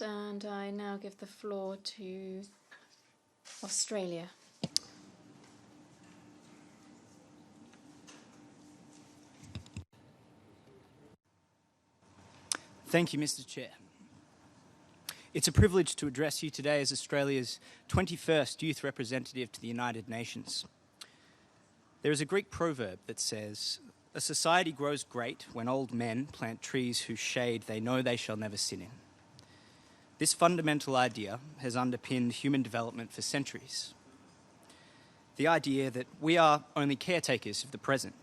And I now give the floor to Australia. Thank you, Mr. Chair. It's a privilege to address you today as Australia's 21st youth representative to the United Nations. There is a Greek proverb that says, "A society grows great when old men plant trees whose shade they know they shall never sit in." This fundamental idea has underpinned human development for centuries. The idea that we are only caretakers of the present,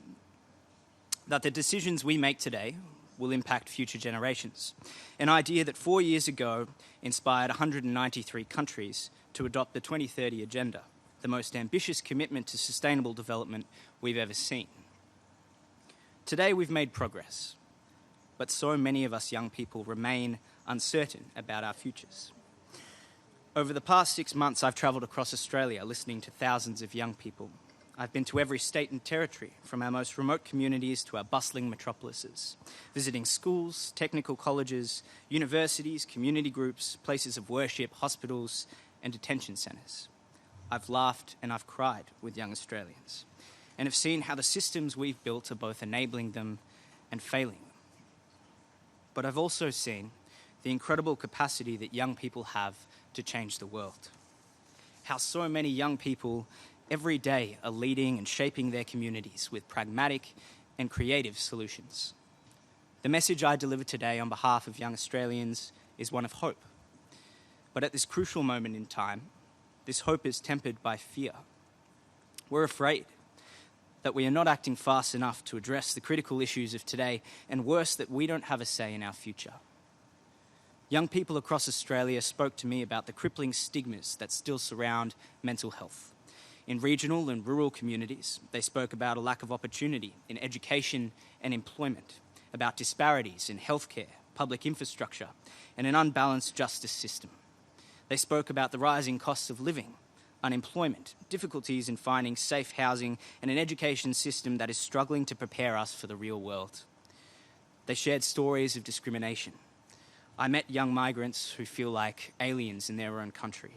that the decisions we make today will impact future generations. An idea that 4 years ago inspired 193 countries to adopt the 2030 Agenda, the most ambitious commitment to sustainable development we've ever seen. Today we've made progress, but so many of us young people remain uncertain about our futures. Over the past 6 months, I've travelled across Australia listening to thousands of young people. I've been to every state and territory, from our most remote communities to our bustling metropolises, visiting schools, technical colleges, universities, community groups, places of worship, hospitals, and detention centres. I've laughed and I've cried with young Australians, and have seen how the systems we've built are both enabling them and failing them. But I've also seen the incredible capacity that young people have to change the world. How so many young people every day are leading and shaping their communities with pragmatic and creative solutions. The message I deliver today on behalf of young Australians is one of hope. But at this crucial moment in time, this hope is tempered by fear. We're afraid that we are not acting fast enough to address the critical issues of today, and worse, that we don't have a say in our future. Young people across Australia spoke to me about the crippling stigmas that still surround mental health. In regional and rural communities, they spoke about a lack of opportunity in education and employment, about disparities in healthcare, public infrastructure, and an unbalanced justice system. They spoke about the rising costs of living, unemployment, difficulties in finding safe housing, and an education system that is struggling to prepare us for the real world. They shared stories of discrimination. I met young migrants who feel like aliens in their own country.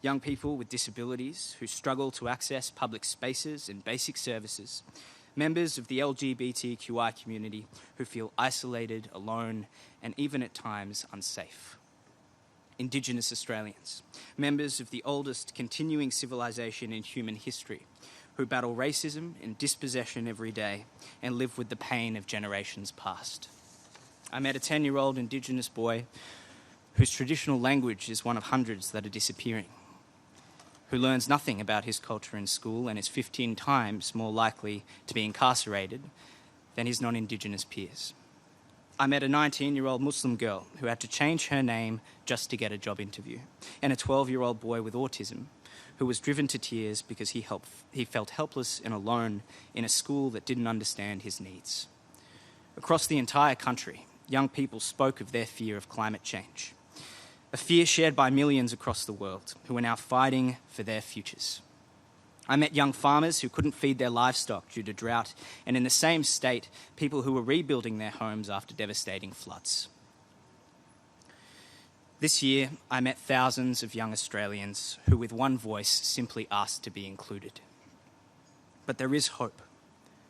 Young people with disabilities who struggle to access public spaces and basic services, members of the LGBTQI community who feel isolated, alone, and even at times unsafe. Indigenous Australians, members of the oldest continuing civilization in human history, who battle racism and dispossession every day and live with the pain of generations past. I met a 10-year-old Indigenous boy whose traditional language is one of hundreds that are disappearing, who learns nothing about his culture in school and is 15 times more likely to be incarcerated than his non-Indigenous peers. I met a 19-year-old Muslim girl who had to change her name just to get a job interview, and a 12-year-old boy with autism who was driven to tears because he felt helpless and alone in a school that didn't understand his needs. Across the entire country, young people spoke of their fear of climate change, a fear shared by millions across the world who are now fighting for their futures. I met young farmers who couldn't feed their livestock due to drought, and in the same state, people who were rebuilding their homes after devastating floods. This year, I met thousands of young Australians who with one voice simply asked to be included. But there is hope.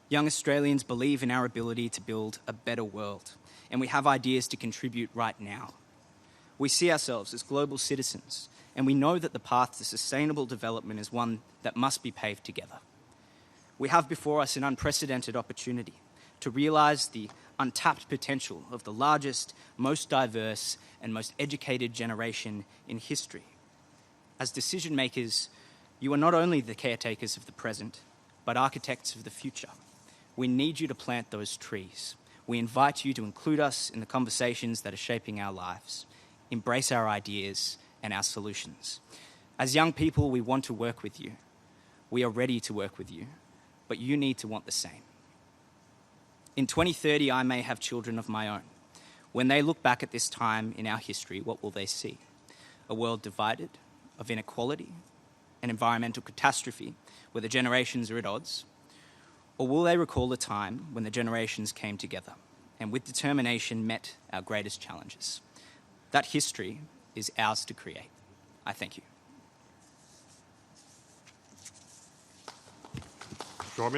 Young Australians believe in our ability to build a better world, and we have ideas to contribute right now. We see ourselves as global citizens, and we know that the path to sustainable development is one that must be paved together. We have before us an unprecedented opportunity to realise the untapped potential of the largest, most diverse, and most educated generation in history. As decision makers, you are not only the caretakers of the present, but architects of the future. We need you to plant those trees. We invite you to include us in the conversations that are shaping our lives. Embrace our ideas and our solutions. As young people, we want to work with you. We are ready to work with you, but you need to want the same. In 2030, I may have children of my own. When they look back at this time in our history, what will they see? A world divided, of inequality, an environmental catastrophe where the generations are at odds? Or will they recall a time when the generations came together and with determination met our greatest challenges? That history is ours to create. I thank you. Je vous remercie.